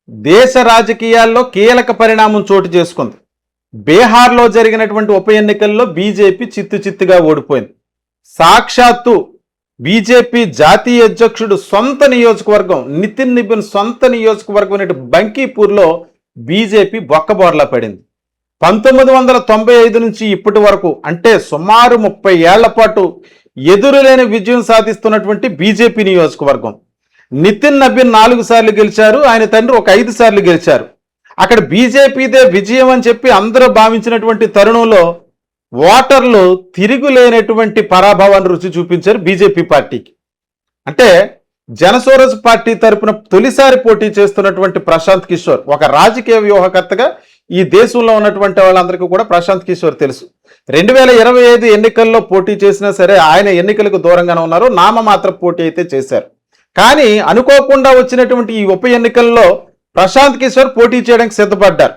దేశ రాజకీయాల్లో కీలక పరిణామం చోటు చేసుకుంది. బీహార్లో జరిగినటువంటి ఉప ఎన్నికల్లో బీజేపీ చిత్తుగా ఓడిపోయింది. సాక్షాత్తు బీజేపీ జాతీయ అధ్యక్షుడు సొంత నియోజకవర్గం నితిన్ నిబిన్ సొంత నియోజకవర్గం బంకీపూర్లో బీజేపీ బొక్కబోర్లా పడింది. 1995 నుంచి ఇప్పటి వరకు అంటే సుమారు 30 ఏళ్ల పాటు ఎదురులేని విజయం సాధిస్తున్నటువంటి బీజేపీ నియోజకవర్గం. నితిన్ నబీన్ 4 సార్లు గెలిచారు, ఆయన తండ్రి ఒక 5 సార్లు గెలిచారు. అక్కడ బీజేపీదే విజయం అని చెప్పి అందరూ భావించినటువంటి తరుణంలో ఓటర్లు తిరుగులేనటువంటి పరాభవాన్ని రుచి చూపించారు బీజేపీ పార్టీకి. అంటే జనస్వరాజ్ పార్టీ తరపున తొలిసారి పోటీ చేస్తున్నటువంటి ప్రశాంత్ కిషోర్ ఒక రాజకీయ వ్యూహకర్తగా ఈ దేశంలో ఉన్నటువంటి వాళ్ళందరికీ కూడా ప్రశాంత్ కిషోర్ తెలుసు. 2025 ఎన్నికల్లో పోటీ చేసినా సరే ఆయన ఎన్నికలకు దూరంగానే ఉన్నారు, నామమాత్ర పోటీ అయితే చేశారు. కానీ అనుకోకుండా వచ్చినటువంటి ఈ ఉప ఎన్నికల్లో ప్రశాంత్ కిషోర్ పోటీ చేయడానికి సిద్ధపడ్డారు.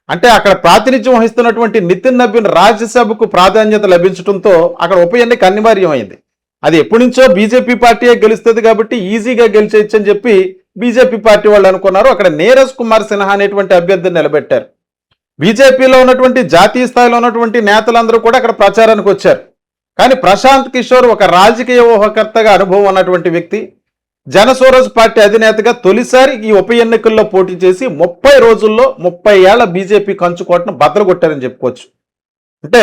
అంటే అక్కడ ప్రాతినిధ్యం వహిస్తున్నటువంటి నితిన్ నబీన్ రాజ్యసభకు ప్రాధాన్యత లభించడంతో అక్కడ ఉప ఎన్నిక అనివార్యమైంది. అది ఎప్పటి నుంచో బీజేపీ పార్టీయే గెలుస్తుంది కాబట్టి ఈజీగా గెలిచేయచ్చు అని చెప్పి బీజేపీ పార్టీ వాళ్ళు అనుకున్నారు. అక్కడ నీరజ్ కుమార్ సిన్హా అనేటువంటి అభ్యర్థిని నిలబెట్టారు. బీజేపీలో ఉన్నటువంటి జాతీయ స్థాయిలో ఉన్నటువంటి నేతలందరూ కూడా అక్కడ ప్రచారానికి వచ్చారు. కానీ ప్రశాంత్ కిషోర్ ఒక రాజకీయ ఊహకర్తగా అనుభవం ఉన్నటువంటి వ్యక్తి, జనస్వరాజ్ పార్టీ అధినేతగా తొలిసారి ఈ ఉప ఎన్నికల్లో పోటీ చేసి 30 రోజుల్లో 30 ఏళ్ల బీజేపీ కంచుకోటను బద్దలుగొట్టారని చెప్పుకోవచ్చు. అంటే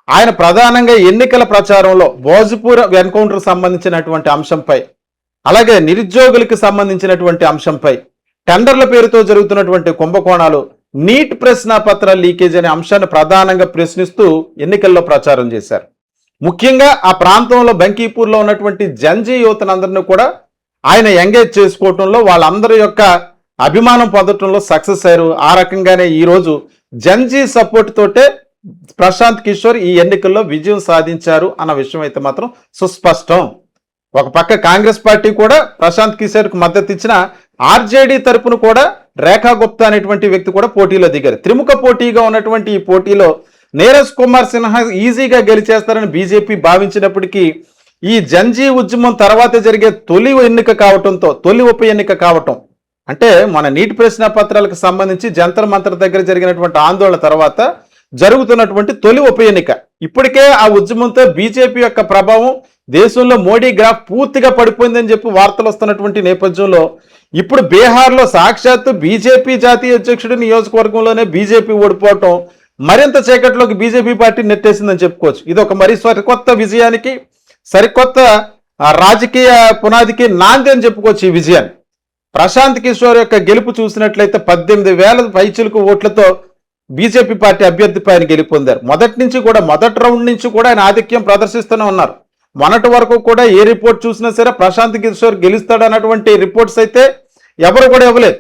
ఆయన ప్రధానంగా ఎన్నికల ప్రచారంలో భోజ్పూర్ ఎన్కౌంటర్ సంబంధించినటువంటి అంశంపై, అలాగే నిరుద్యోగులకు సంబంధించినటువంటి అంశంపై, టెండర్ల పేరుతో జరుగుతున్నటువంటి కుంభకోణాలు, నీట్ ప్రశ్నాపత్ర లీకేజ్ అనే అంశాన్ని ప్రధానంగా ప్రశ్నిస్తూ ఎన్నికల్లో ప్రచారం చేశారు. ముఖ్యంగా ఆ ప్రాంతంలో బంకీపూర్లో ఉన్నటువంటి జంజీ యువతనందరినీ కూడా ఆయన ఎంగేజ్ చేసుకోవటంలో వాళ్ళందరి యొక్క అభిమానం పొందటంలో సక్సెస్ అయ్యారు. ఆ రకంగానే ఈరోజు జంజీ సపోర్ట్ తోటే ప్రశాంత్ కిషోర్ ఈ ఎన్నికల్లో విజయం సాధించారు అన్న విషయం అయితే మాత్రం సుస్పష్టం. ఒక పక్క కాంగ్రెస్ పార్టీ కూడా ప్రశాంత్ కిషోర్కు మద్దతు ఇచ్చిన ఆర్జేడీ తరపున కూడా రేఖా గుప్తా అనేటువంటి వ్యక్తి కూడా పోటీలో దిగారు. త్రిముఖ పోటీగా ఉన్నటువంటి ఈ పోటీలో నీరజ్ కుమార్ సిన్హా ఈజీగా గెలిచేస్తారని బీజేపీ భావించినప్పటికీ ఈ జంజీ ఉద్యమం తర్వాత జరిగే తొలి ఎన్నిక కావటంతో, తొలి ఉప ఎన్నిక కావటం అంటే మన నీటి ప్రశ్న పత్రాలకు సంబంధించి జంతర్ మంతర్ దగ్గర జరిగినటువంటి ఆందోళన తర్వాత జరుగుతున్నటువంటి తొలి ఉప ఎన్నిక. ఇప్పటికే ఆ ఉద్యమంతో బీజేపీ యొక్క ప్రభావం దేశంలో మోడీ గ్రాఫ్ పూర్తిగా పడిపోయిందని చెప్పి వార్తలు వస్తున్నటువంటి నేపథ్యంలో ఇప్పుడు బీహార్లో సాక్షాత్తు బీజేపీ జాతీయ అధ్యక్షుడి నియోజకవర్గంలోనే బీజేపీ ఓడిపోవటం మరింత చీకట్లోకి బీజేపీ పార్టీ నెట్టేసిందని చెప్పుకోవచ్చు. ఇది ఒక మరి సరికొత్త విజయానికి, సరికొత్త రాజకీయ పునాదికి నాంది అని చెప్పుకోవచ్చు ఈ విజయాన్ని. ప్రశాంత్ కిషోర్ యొక్క గెలుపు చూసినట్లయితే 18,000 పైచిలకు ఓట్లతో బీజేపీ పార్టీ అభ్యర్థి పైన గెలుపొందారు. మొదటి రౌండ్ నుంచి కూడా ఆయన ఆధిక్యం ప్రదర్శిస్తూనే ఉన్నారు. మొన్నటి వరకు కూడా ఏ రిపోర్ట్ చూసినా సరే ప్రశాంత్ కిషోర్ గెలుస్తాడన్నటువంటి రిపోర్ట్స్ అయితే ఎవరు కూడా ఇవ్వలేదు.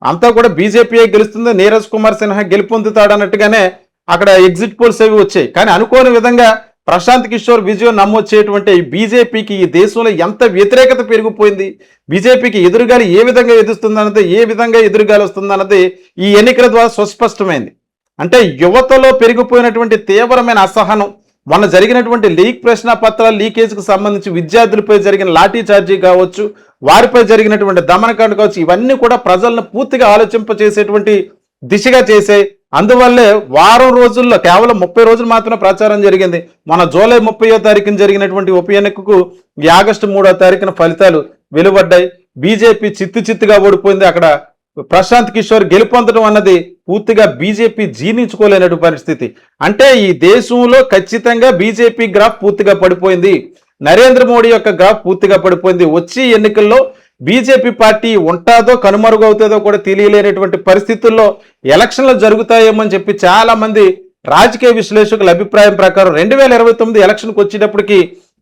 అంతా కూడా బీజేపీయే గెలుస్తుంది, నీరజ్ కుమార్ సిన్హా గెలుపొందుతాడన్నట్టుగానే అక్కడ ఎగ్జిట్ పోల్స్ అవి వచ్చాయి. కానీ అనుకోని విధంగా ప్రశాంత్ కిషోర్ విజయం నమోదు చేయటువంటి బీజేపీకి ఈ దేశంలో ఎంత వ్యతిరేకత పెరిగిపోయింది, బీజేపీకి ఎదురుగాలి ఏ విధంగా ఎదుస్తుందన్నది, ఏ విధంగా ఎదురుగాలి వస్తుందన్నది ఈ ఎన్నికల ద్వారా సుస్పష్టమైంది. అంటే యువతలో పెరిగిపోయినటువంటి తీవ్రమైన అసహనం, మొన్న జరిగినటువంటి లీక్ ప్రశ్న పత్రాల లీకేజ్కి సంబంధించి విద్యార్థులపై జరిగిన లాఠీ చార్జీ కావచ్చు, వారిపై జరిగినటువంటి దమనకాండ కావచ్చు, ఇవన్నీ కూడా ప్రజలను పూర్తిగా ఆలోచింపచేసేటువంటి దిశగా చేసే. అందువల్లే వారం రోజుల్లో కేవలం 30 రోజులు మాత్రమే ప్రచారం జరిగింది. మన జూలై 30వ తారీఖున జరిగినటువంటి ఉప ఎన్నికకు ఈ ఆగస్టు 3వ తారీఖున ఫలితాలు వెలువడ్డాయి. బీజేపీ చిత్తుగా ఓడిపోయింది. అక్కడ ప్రశాంత్ కిషోర్ గెలుపొందడం అన్నది పూర్తిగా బీజేపీ జీర్ణించుకోలేనటు పరిస్థితి. అంటే ఈ దేశంలో ఖచ్చితంగా బీజేపీ గ్రాఫ్ పూర్తిగా పడిపోయింది, నరేంద్ర మోడీ యొక్క గ్రాఫ్ పూర్తిగా పడిపోయింది. వచ్చి ఎన్నికల్లో బీజేపీ పార్టీ ఉంటాదో కనుమరుగవుతుందో కూడా తెలియలేనటువంటి పరిస్థితుల్లో ఎలక్షన్లు జరుగుతాయేమని చెప్పి చాలా మంది రాజకీయ విశ్లేషకుల అభిప్రాయం ప్రకారం 2029 ఎలక్షన్కి వచ్చేటప్పటికి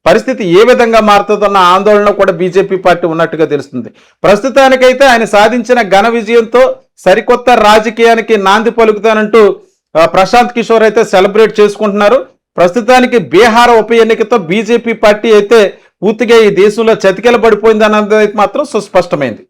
పరిస్థితి ఏ విధంగా మారుతుందన్న ఆందోళన కూడా బీజేపీ పార్టీ ఉన్నట్టుగా తెలుస్తుంది. ప్రస్తుతానికైతే ఆయన సాధించిన ఘన విజయంతో సరికొత్త రాజకీయానికి నాంది పలుకుతానంటూ ప్రశాంత్ కిషోర్ అయితే సెలబ్రేట్ చేసుకుంటున్నారు. ప్రస్తుతానికి బీహార్ ఉప ఎన్నికతో బీజేపీ పార్టీ అయితే పూర్తిగా ఈ దేశంలో చతికిల పడిపోయిందన్నది మాత్రం సుస్పష్టమైంది.